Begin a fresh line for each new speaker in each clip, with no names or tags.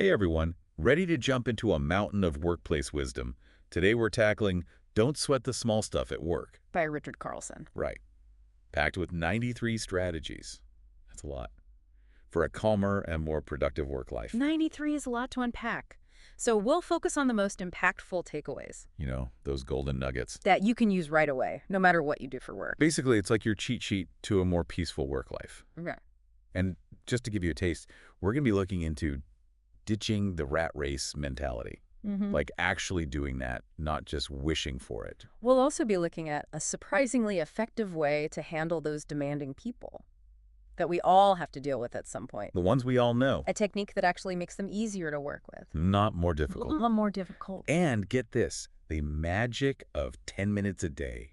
Hey everyone, ready to jump into a mountain of workplace wisdom. Today we're tackling Don't Sweat the Small Stuff at Work.
By Richard Carlson.
Right. Packed with 93 strategies. That's a lot. For a calmer and more productive work life.
93 is a lot to unpack. So we'll focus on the most impactful takeaways
You know, those golden nuggets.
that you can use right away, no matter what you do for work.
Basically, it's like your cheat sheet to a more peaceful work life.
Okay.
And just to give you a taste, we're going to be looking into ditching the rat race mentality. Like actually doing that, not just wishing for it.
We'll also be looking at a surprisingly effective way to handle those demanding people that we all have to deal with at some point.
The ones we all know.
A technique that actually makes them easier to work with.
Not more difficult.
More difficult.
And get this, the magic of 10 minutes a day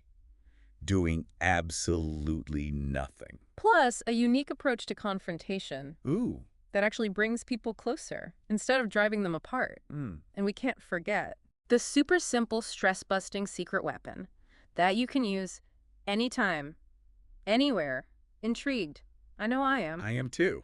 doing absolutely nothing.
Plus, a unique approach to confrontation
Ooh.
that actually brings people closer instead of driving them apart. And we can't forget the super simple stress-busting secret weapon that you can use anytime, anywhere. Intrigued? I know I am.
I am too.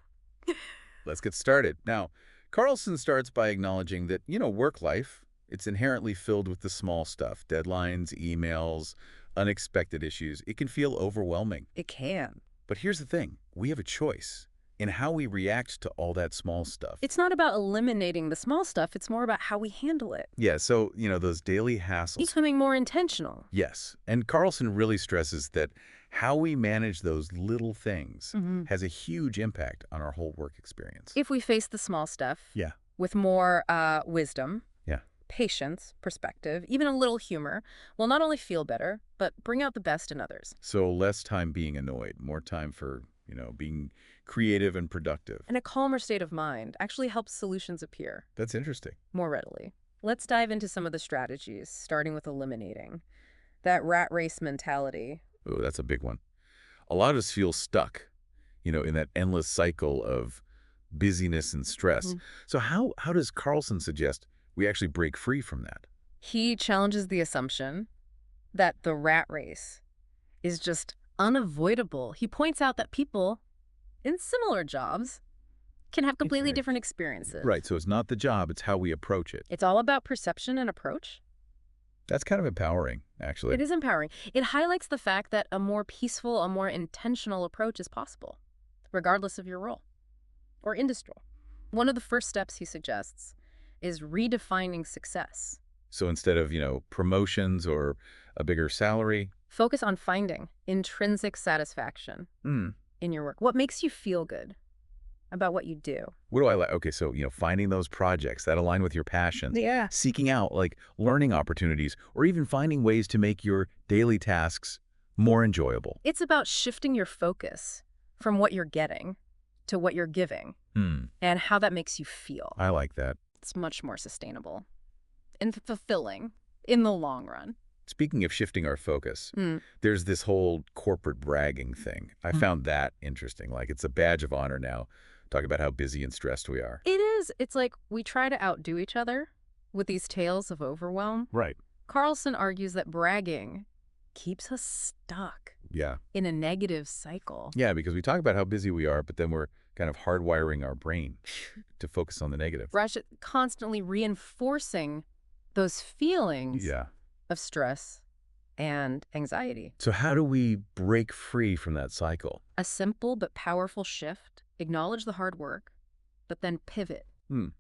Let's get started. Now, Carlson starts by acknowledging that, work life, it's inherently filled with the small stuff, deadlines, emails, unexpected issues. It can feel overwhelming.
It can.
But here's the thing. We have a choice in how we react to all that small stuff.
It's not about eliminating the small stuff. It's more about how we handle it.
Yeah, so, those daily hassles.
Becoming more intentional.
Yes, and Carlson really stresses that how we manage those little things has a huge impact on our whole work experience.
If we face the small stuff
Yeah.
with more wisdom,
Yeah.
patience, perspective, even a little humor, we'll not only feel better, but bring out the best in others.
So less time being annoyed, more time for, being creative and productive.
And a calmer state of mind actually helps solutions appear
That's interesting.
more readily. Let's dive into some of the strategies, starting with eliminating that rat race mentality.
Oh, that's a big one. A lot of us feel stuck, in that endless cycle of busyness and stress. So how does Carlson suggest we actually break free from that?
He challenges the assumption that the rat race is just unavoidable. He points out that people in similar jobs can have completely
Okay.
different experiences.
Right, so it's not the job, it's how we approach it.
It's all about perception and approach.
That's kind of empowering, actually.
It is empowering. It highlights the fact that a more peaceful, a more intentional approach is possible, regardless of your role or industry. One of the first steps he suggests is redefining success.
So instead of, promotions or a bigger salary.
Focus on finding intrinsic satisfaction in your work. What makes you feel good about what you do?
What do I like? Okay, so, finding those projects that align with your passions.
Yeah.
Seeking out, learning opportunities, or even finding ways to make your daily tasks more enjoyable.
It's about shifting your focus from what you're getting to what you're giving and how that makes you feel.
I like that.
It's much more sustainable and fulfilling in the long run.
Speaking of shifting our focus, there's this whole corporate bragging thing. I found that interesting. It's a badge of honor now. Talk about how busy and stressed we are.
It is. It's like we try to outdo each other with these tales of overwhelm.
Right.
Carlson argues that bragging keeps us stuck
Yeah.
in a negative cycle.
Yeah, because we talk about how busy we are, but then we're kind of hardwiring our brain to focus on the negative.
Rush constantly reinforcing those feelings
Yeah.
of stress and anxiety.
So how do we break free from that cycle?
A simple but powerful shift. Acknowledge the hard work, but then pivot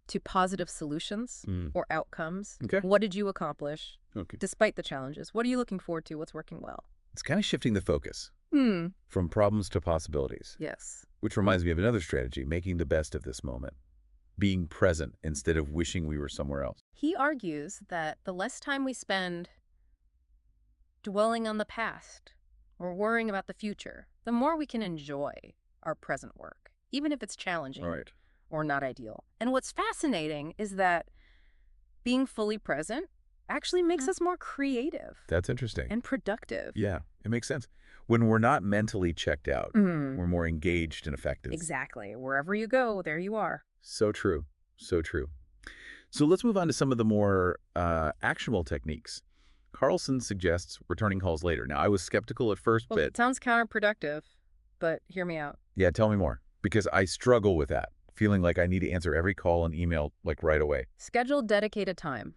to positive solutions or outcomes.
Okay.
What did you accomplish
Okay.
despite the challenges? What are you looking forward to? What's working well?
It's kind of shifting the focus
Hmm.
from problems to possibilities,
Yes.
which reminds me of another strategy, making the best of this moment. Being present instead of wishing we were somewhere else.
He argues that the less time we spend dwelling on the past or worrying about the future, the more we can enjoy our present work, even if it's challenging or not ideal. And what's fascinating is that being fully present actually makes us more creative
That's interesting.
and productive.
Yeah, it makes sense. When we're not mentally checked out, we're more engaged and effective.
Exactly. Wherever you go, there you are.
So true. So true. So let's move on to some of the more actionable techniques. Carlson suggests returning calls later. Now, I was skeptical at first,
Well,
but
it sounds counterproductive, but hear me out.
yeah, tell me more. Because I struggle with that. feeling like I need to answer every call and email like right away.
Schedule dedicated time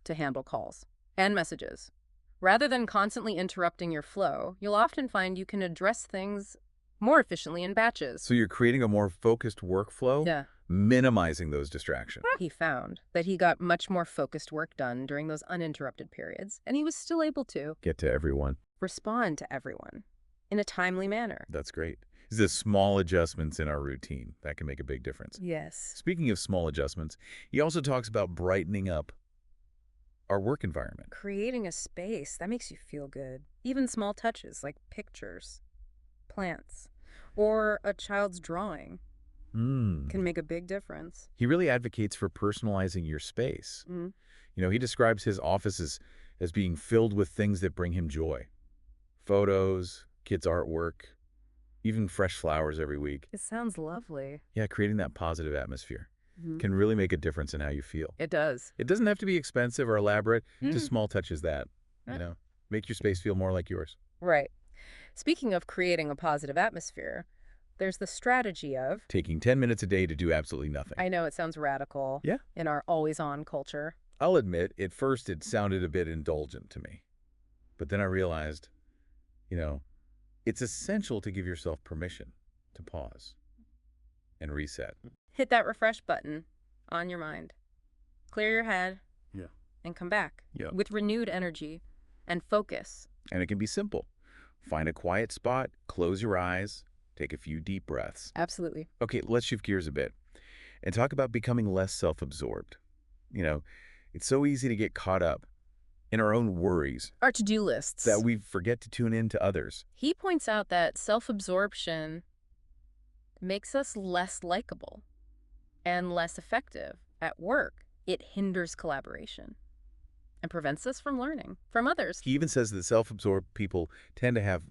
to handle calls and messages. Rather than constantly interrupting your flow, you'll often find you can address things more efficiently in batches.
So you're creating a more focused workflow,
Yeah.
minimizing those distractions.
He found that he got much more focused work done during those uninterrupted periods, and he was still able to
Get to everyone.
respond to everyone in a timely manner.
That's great. It's the small adjustments in our routine that can make a big difference.
Yes.
Speaking of small adjustments, he also talks about brightening up our work environment.
Creating a space that makes you feel good. Even small touches like pictures, plants, or a child's drawing can make a big difference.
He really advocates for personalizing your space. He describes his office as being filled with things that bring him joy. Photos, kids' artwork, even fresh flowers every week.
It sounds lovely.
Yeah, creating that positive atmosphere can really make a difference in how you feel.
It does.
It doesn't have to be expensive or elaborate, just small touches that, make your space feel more like yours.
Right. Speaking of creating a positive atmosphere, there's the strategy of
Taking 10 minutes a day to do absolutely nothing.
I know it sounds radical
Yeah.
in our always-on culture.
I'll admit, at first it sounded a bit indulgent to me. But then I realized, it's essential to give yourself permission to pause and reset.
Hit that refresh button on your mind. Clear your head.
Yeah.
And come back
Yeah.
with renewed energy and focus.
And it can be simple. Find a quiet spot, close your eyes, take a few deep breaths.
Absolutely.
Okay, let's shift gears a bit and talk about becoming less self-absorbed. It's so easy to get caught up in our own worries
Our to-do lists.
that we forget to tune in to others.
He points out that self-absorption makes us less likable and less effective at work. It hinders collaboration and prevents us from learning from others.
He even says that self-absorbed people tend to have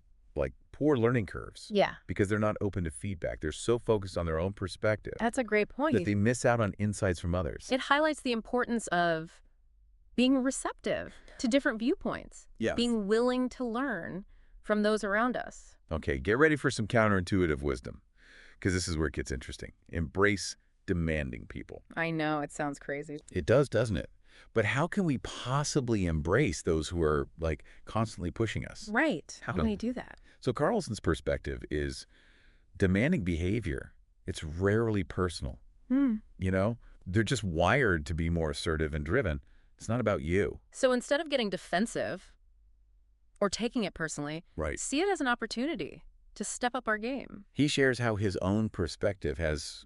poor learning curves
Yeah,
because they're not open to feedback. They're so focused on their own perspective
that's a great point.
that they miss out on insights from others.
It highlights the importance of being receptive to different viewpoints,
Yes.
being willing to learn from those around us.
Okay, get ready for some counterintuitive wisdom because this is where it gets interesting. Embrace demanding people.
I know, it sounds crazy.
It does, doesn't it? But how can we possibly embrace those who are constantly pushing us?
Right. How can
No.
we do that?
So Carlson's perspective is demanding behavior. It's rarely personal. They're just wired to be more assertive and driven. It's not about you.
So instead of getting defensive or taking it personally,
Right.
see it as an opportunity to step up our game.
He shares how his own perspective has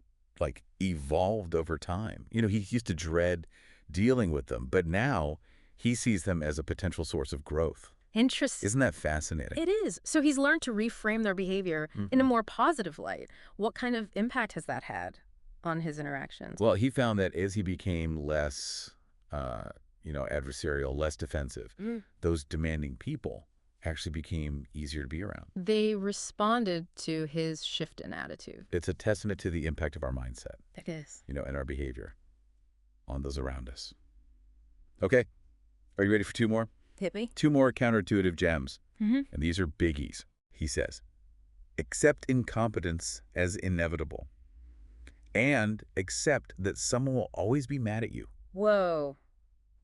evolved over time. He used to dread dealing with them, but now he sees them as a potential source of growth.
Interesting.
Isn't that fascinating?
It is. So he's learned to reframe their behavior in a more positive light. What kind of impact has that had on his interactions?
Well, he found that as he became less, adversarial, less defensive, those demanding people actually became easier to be around.
They responded to his shift in attitude.
It's a testament to the impact of our mindset,
It is.
and our behavior on those around us. Okay, are you ready for two more?
Hit me.
Two more counterintuitive gems,
Mhm.
and these are biggies. He says, accept incompetence as inevitable, and accept that someone will always be mad at you,
Whoa.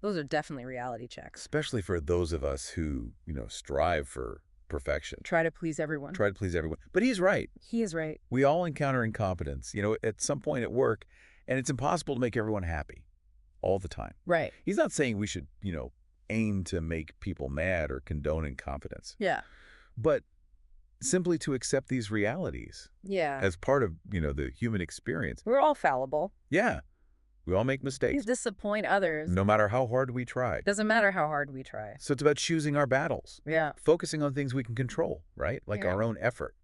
Those are definitely reality checks.
especially for those of us who, strive for perfection.
Try to please everyone.
Try to please everyone. But he's right.
He is right.
We all encounter incompetence, at some point at work, and it's impossible to make everyone happy all the time.
Right.
He's not saying we should, aim to make people mad or condone incompetence,
Yeah.
but simply to accept these realities
Yeah.
as part of, the human experience.
We're all fallible.
Yeah, we all make
We
mistakes,
disappoint others.
no matter how hard we try.
Doesn't matter how hard we try.
So it's about choosing our battles,
Yeah.
focusing on things we can control, right? Like
Yeah.
our own effort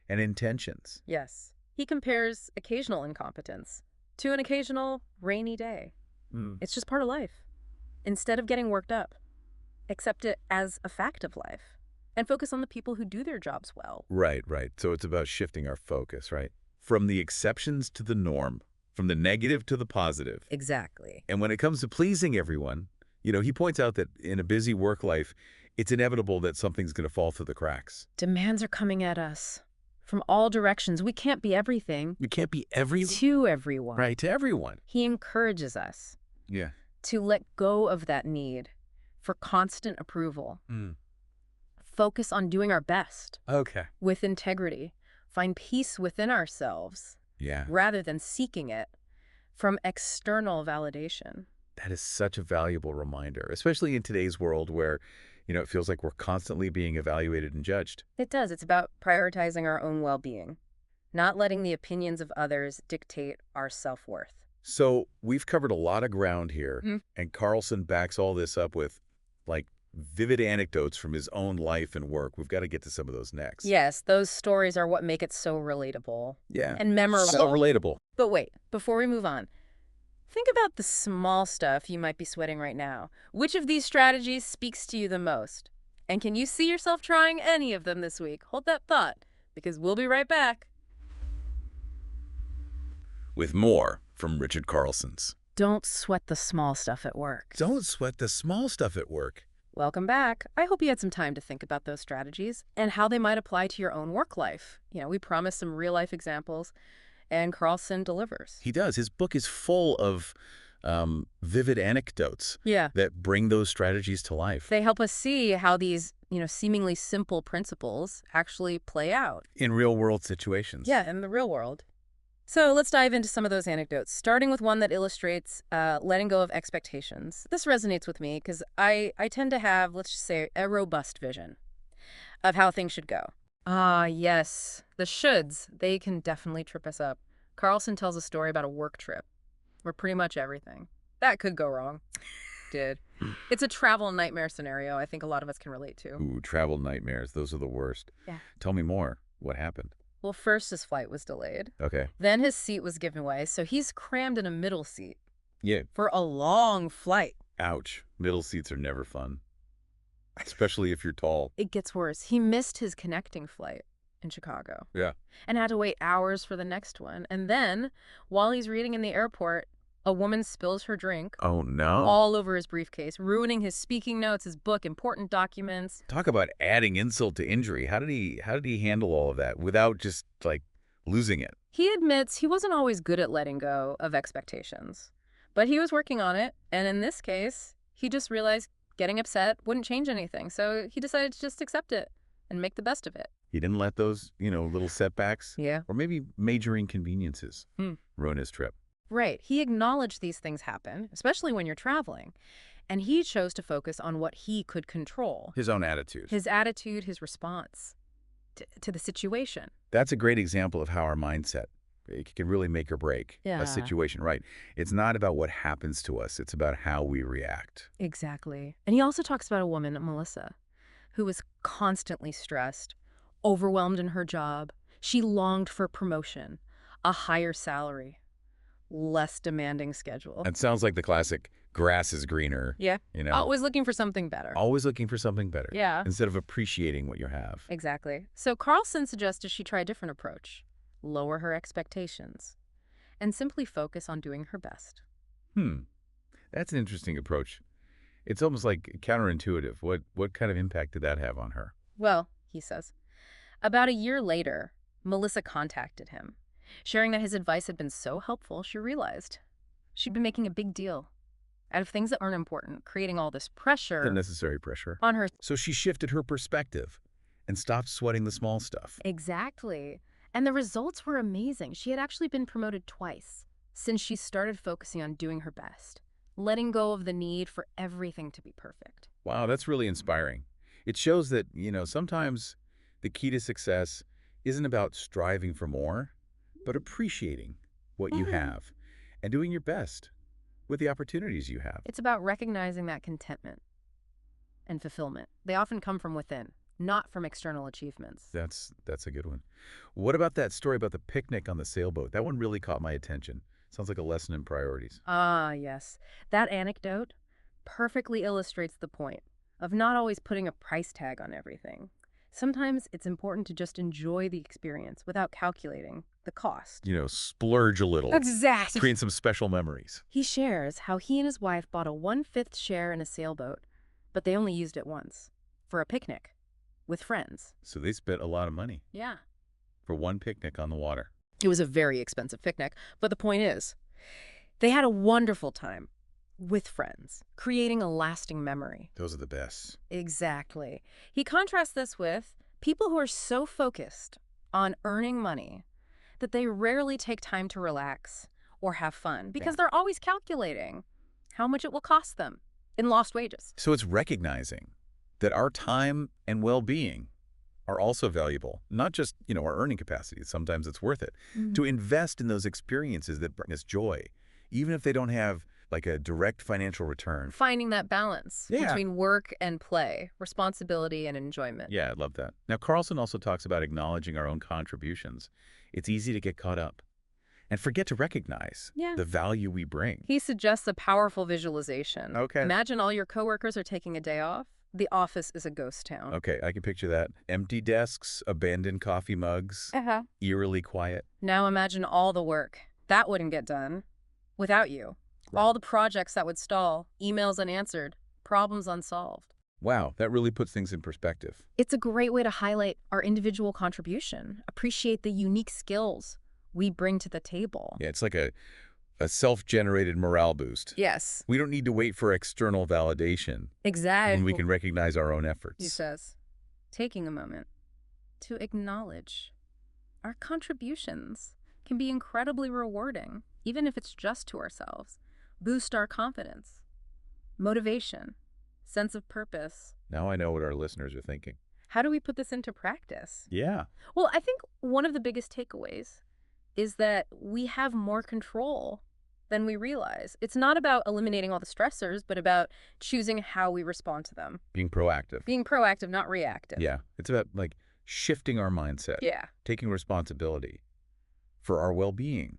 and intentions.
Yes. He compares occasional incompetence to an occasional rainy day. It's just part of life. Instead of getting worked up, accept it as a fact of life and focus on the people who do their jobs well.
Right, right. So it's about shifting our focus, right? From the exceptions to the norm, from the negative to the positive.
Exactly.
And when it comes to pleasing everyone, he points out that in a busy work life, it's inevitable that something's going to fall through the cracks.
Demands are coming at us from all directions. We can't be everything
You can't be every
to everyone.
right to everyone.
He encourages us
Yeah.
to let go of that need for constant approval.
Mm.
Focus on doing our best
Okay.
with integrity. Find peace within ourselves
Yeah.
rather than seeking it from external validation.
That is such a valuable reminder, especially in today's world where, it feels like we're constantly being evaluated and judged.
It does. It's about prioritizing our own well-being, not letting the opinions of others dictate our self-worth.
So we've covered a lot of ground here,
Mhm.
and Carlson backs all this up with, like, vivid anecdotes from his own life and work. We've got to get to some of those next.
Yes, those stories are what make it so relatable
Yeah.
and memorable.
So relatable.
But wait, before we move on, think about the small stuff you might be sweating right now. Which of these strategies speaks to you the most? And can you see yourself trying any of them this week? Hold that thought, because we'll be right back.
With more from Richard Carlson's.
Don't sweat the small stuff at work.
Don't sweat the small stuff at work.
Welcome back. I hope you had some time to think about those strategies and how they might apply to your own work life. We promised some real-life examples, and Carlson delivers.
He does. His book is full of vivid anecdotes
Yeah.
that bring those strategies to life
They help us see how these, seemingly simple principles actually play out.
in real-world situations.
Yeah, in the real world. So let's dive into some of those anecdotes, starting with one that illustrates letting go of expectations. This resonates with me because I tend to have, let's just say, a robust vision of how things should go. Ah, yes. The shoulds, they can definitely trip us up. Carlson tells a story about a work trip where pretty much everything that could go wrong did. It's a travel nightmare scenario I think a lot of us can relate to.
Ooh, travel nightmares. Those are the worst.
Yeah.
Tell me more. What happened?
Well, first his flight was delayed.
Okay.
Then his seat was given away, so he's crammed in a middle seat
Yeah.
for a long flight.
Ouch. Middle seats are never fun, especially if you're tall.
It gets worse. He missed his connecting flight in Chicago
Yeah.
and had to wait hours for the next one. And then, while he's reading in the airport, a woman spills her drink
Oh, no.
all over his briefcase, ruining his speaking notes, his book, important documents.
Talk about adding insult to injury. How did he handle all of that without just, like, losing it?
He admits he wasn't always good at letting go of expectations, but he was working on it. And in this case, he just realized getting upset wouldn't change anything. So he decided to just accept it and make the best of it.
He didn't let those, little setbacks
Yeah.
or maybe major inconveniences
Hmm.
ruin his trip.
Right. He acknowledged these things happen, especially when you're traveling. And he chose to focus on what he could control.
His own attitude.
His attitude, his response to the situation.
That's a great example of how our mindset it can really make or break
Yeah.
a situation, right? It's not about what happens to us. It's about how we react.
Exactly. And he also talks about a woman, Melissa, who was constantly stressed, overwhelmed in her job. She longed for promotion, a higher salary, less demanding schedule.
It sounds like the classic grass is greener,
Yeah.
you
Always looking for something better.
always looking for something better
Yeah.
instead of appreciating what you have.
Exactly. So Carlson suggested she try a different approach, lower her expectations, and simply focus on doing her best.
That's an interesting approach. It's almost like counterintuitive. What kind of impact did that have on her?
Well, he says, about a year later, Melissa contacted him, sharing that his advice had been so helpful she realized she'd been making a big deal out of things that aren't important, creating all this pressure
Unnecessary pressure.
on her.
So she shifted her perspective and stopped sweating the small stuff.
Exactly. And the results were amazing. She had actually been promoted twice since she started focusing on doing her best, letting go of the need for everything to be perfect.
Wow, that's really inspiring. It shows that, sometimes the key to success isn't about striving for more, but appreciating what you have and doing your best with the opportunities you have.
It's about recognizing that contentment and fulfillment. They often come from within, not from external achievements.
That's a good one. What about that story about the picnic on the sailboat? That one really caught my attention. Sounds like a lesson in priorities.
Ah, yes. That anecdote perfectly illustrates the point of not always putting a price tag on everything. Sometimes it's important to just enjoy the experience without calculating the cost.
Splurge a little.
Exactly.
Create some special memories.
He shares how he and his wife bought a 1/5 share in a sailboat, but they only used it once for a picnic with friends.
So they spent a lot of money
Yeah.
for one picnic on the water.
It was a very expensive picnic, but the point is, they had a wonderful time with friends, creating a lasting memory.
Those are the best.
Exactly. He contrasts this with people who are so focused on earning money that they rarely take time to relax or have fun because they're always calculating how much it will cost them in lost wages.
So it's recognizing that our time and well-being are also valuable, not just, our earning capacity. Sometimes it's worth it to invest in those experiences that bring us joy, even if they don't have like a direct financial return.
Finding that balance between work and play, responsibility and enjoyment.
Yeah, I love that. Now, Carlson also talks about acknowledging our own contributions. It's easy to get caught up and forget to recognize the value we bring.
He suggests a powerful visualization.
Okay.
Imagine all your coworkers are taking a day off. The office is a ghost town.
Okay, I can picture that. Empty desks, abandoned coffee mugs, eerily quiet.
Now imagine all the work. That wouldn't get done without you.
Right.
All the projects that would stall, emails unanswered, problems unsolved.
Wow, that really puts things in perspective.
It's a great way to highlight our individual contribution, appreciate the unique skills we bring to the table.
Yeah, it's like a self-generated morale boost.
Yes.
We don't need to wait for external validation
Exactly.
when we can recognize our own efforts.
He says, taking a moment to acknowledge our contributions can be incredibly rewarding, even if it's just to ourselves. Boost our confidence, motivation, sense of purpose.
Now I know what our listeners are thinking.
How do we put this into practice?
Yeah.
Well, I think one of the biggest takeaways is that we have more control than we realize. It's not about eliminating all the stressors, but about choosing how we respond to them.
Being proactive.
Being proactive, not reactive.
Yeah. It's about shifting our mindset.
Yeah.
Taking responsibility for our well-being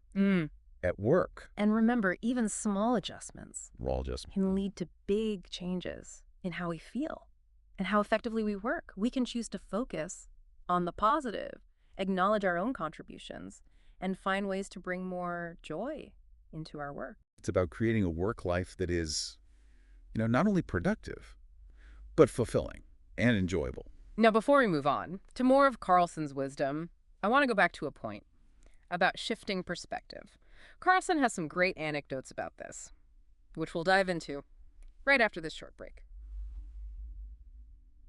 at work.
And remember, even small adjustments
Adjustment.
can lead to big changes in how we feel and how effectively we work. We can choose to focus on the positive, acknowledge our own contributions, and find ways to bring more joy into our work.
It's about creating a work life that is, not only productive, but fulfilling and enjoyable.
Now, before we move on to more of Carlson's wisdom, I want to go back to a point about shifting perspective. Carlson has some great anecdotes about this, which we'll dive into right after this short break.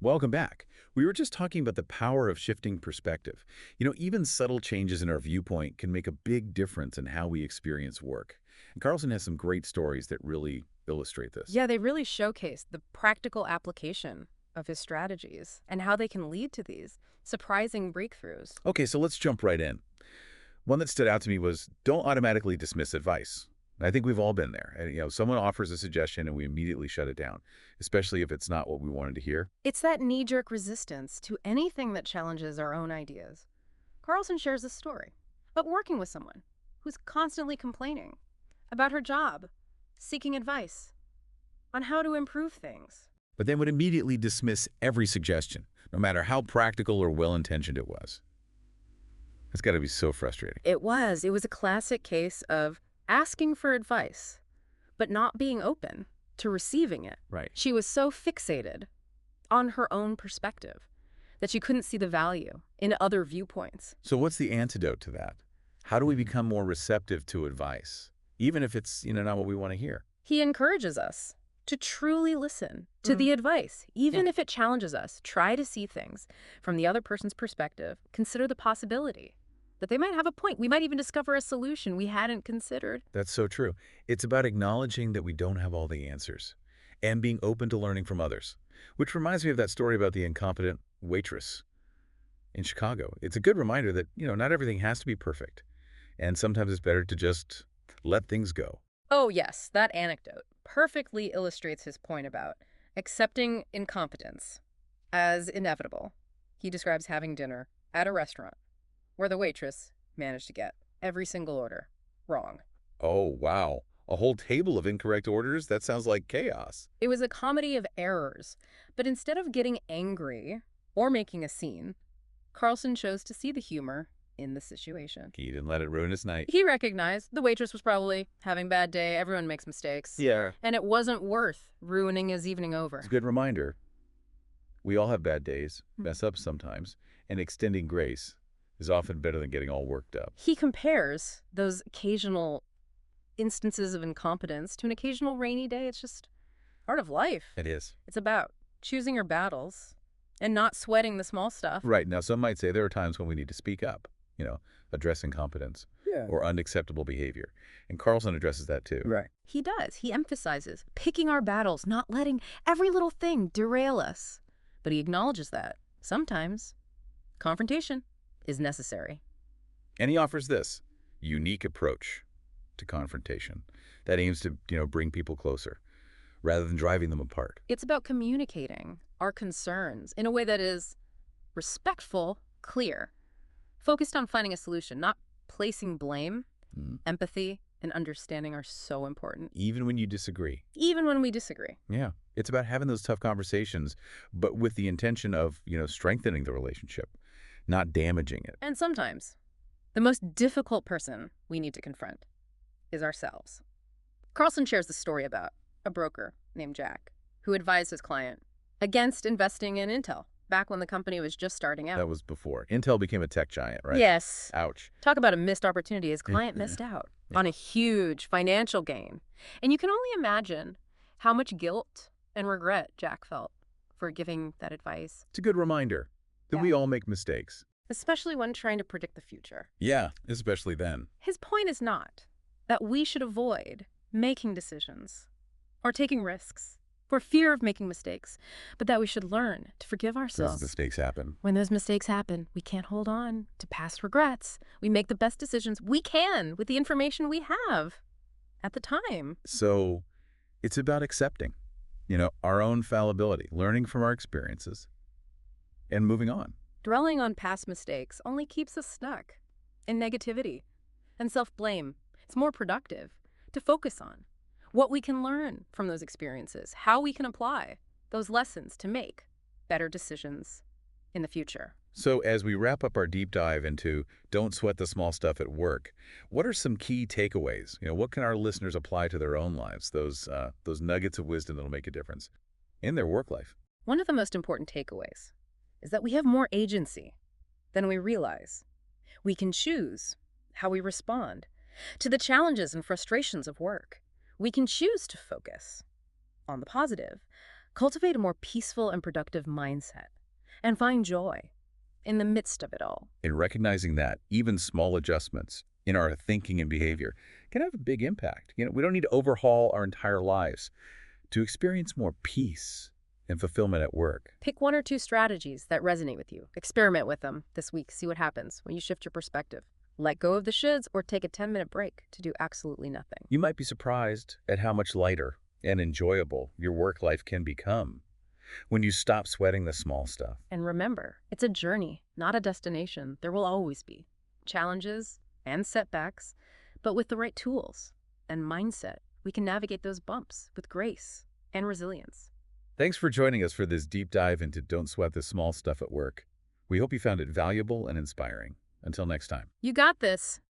Welcome back. We were just talking about the power of shifting perspective. Even subtle changes in our viewpoint can make a big difference in how we experience work. And Carlson has some great stories that really illustrate this.
Yeah, they really showcase the practical application of his strategies and how they can lead to these surprising breakthroughs.
Okay, so let's jump right in. One that stood out to me was don't automatically dismiss advice. I think we've all been there. And, someone offers a suggestion and we immediately shut it down, especially if it's not what we wanted to hear.
It's that knee-jerk resistance to anything that challenges our own ideas. Carlson shares a story about working with someone who's constantly complaining about her job, seeking advice on how to improve things.
But then would immediately dismiss every suggestion, no matter how practical or well-intentioned it was. It's got to be so frustrating.
It was a classic case of asking for advice, but not being open to receiving it.
Right.
She was so fixated on her own perspective that she couldn't see the value in other viewpoints.
So what's the antidote to that? How do we become more receptive to advice, even if it's, not what we want to hear?
He encourages us to truly listen to the advice, even if it challenges us. Try to see things from the other person's perspective. Consider the possibility that they might have a point. We might even discover a solution we hadn't considered.
That's so true. It's about acknowledging that we don't have all the answers and being open to learning from others, which reminds me of that story about the incompetent waitress in Chicago. It's a good reminder that, not everything has to be perfect, and sometimes it's better to just let things go.
Oh, yes, that anecdote perfectly illustrates his point about accepting incompetence as inevitable. He describes having dinner at a restaurant where the waitress managed to get every single order wrong.
Oh, wow. A whole table of incorrect orders? That sounds like chaos.
It was a comedy of errors, but instead of getting angry or making a scene, Carlson chose to see the humor in the situation.
He didn't let it ruin his night.
He recognized the waitress was probably having a bad day. Everyone makes mistakes.
Yeah.
And it wasn't worth ruining his evening over.
It's a good reminder. We all have bad days, mess up sometimes, and extending grace is often better than getting all worked up.
He compares those occasional instances of incompetence to an occasional rainy day. It's just part of life.
It is.
It's about choosing your battles and not sweating the small stuff.
Right. Now, some might say there are times when we need to speak up, address incompetence
Yeah.
or unacceptable behavior. And Carlson addresses that too.
Right. He does. He emphasizes picking our battles, not letting every little thing derail us. But he acknowledges that sometimes confrontation is necessary.
And he offers this unique approach to confrontation that aims to, bring people closer rather than driving them apart.
It's about communicating our concerns in a way that is respectful, clear, focused on finding a solution, not placing blame. Empathy and understanding are so important.
Even when you disagree.
Even when we disagree.
Yeah. It's about having those tough conversations, but with the intention of, strengthening the relationship, not damaging it.
And sometimes the most difficult person we need to confront is ourselves. Carlson shares the story about a broker named Jack who advised his client against investing in Intel back when the company was just starting out.
That was before Intel became a tech giant, right?
Yes.
Ouch.
Talk about a missed opportunity. His client missed out on a huge financial gain. And you can only imagine how much guilt and regret Jack felt for giving that advice.
It's a good reminder that we all make mistakes.
Especially when trying to predict the future.
Yeah, especially then.
His point is not that we should avoid making decisions or taking risks for fear of making mistakes, but that we should learn to forgive ourselves.
Those mistakes happen.
When those mistakes happen, we can't hold on to past regrets. We make the best decisions we can with the information we have at the time.
So it's about accepting, our own fallibility, learning from our experiences, and moving on.
Dwelling on past mistakes only keeps us stuck in negativity and self-blame. It's more productive to focus on what we can learn from those experiences, how we can apply those lessons to make better decisions in the future.
So as we wrap up our deep dive into don't sweat the small stuff at work, what are some key takeaways? What can our listeners apply to their own lives, those nuggets of wisdom that'll make a difference in their work life?
One of the most important takeaways is that we have more agency than we realize. We can choose how we respond to the challenges and frustrations of work. We can choose to focus on the positive, cultivate a more peaceful and productive mindset, and find joy in the midst of it all.
In recognizing that even small adjustments in our thinking and behavior can have a big impact. We don't need to overhaul our entire lives to experience more peace and fulfillment at work.
Pick one or two strategies that resonate with you. Experiment with them this week. See what happens when you shift your perspective. Let go of the shoulds or take a 10-minute break to do absolutely nothing.
You might be surprised at how much lighter and enjoyable your work life can become when you stop sweating the small stuff.
And remember, it's a journey, not a destination. There will always be challenges and setbacks, but with the right tools and mindset, we can navigate those bumps with grace and resilience.
Thanks for joining us for this deep dive into Don't Sweat the Small Stuff at Work. We hope you found it valuable and inspiring. Until next time.
You got this.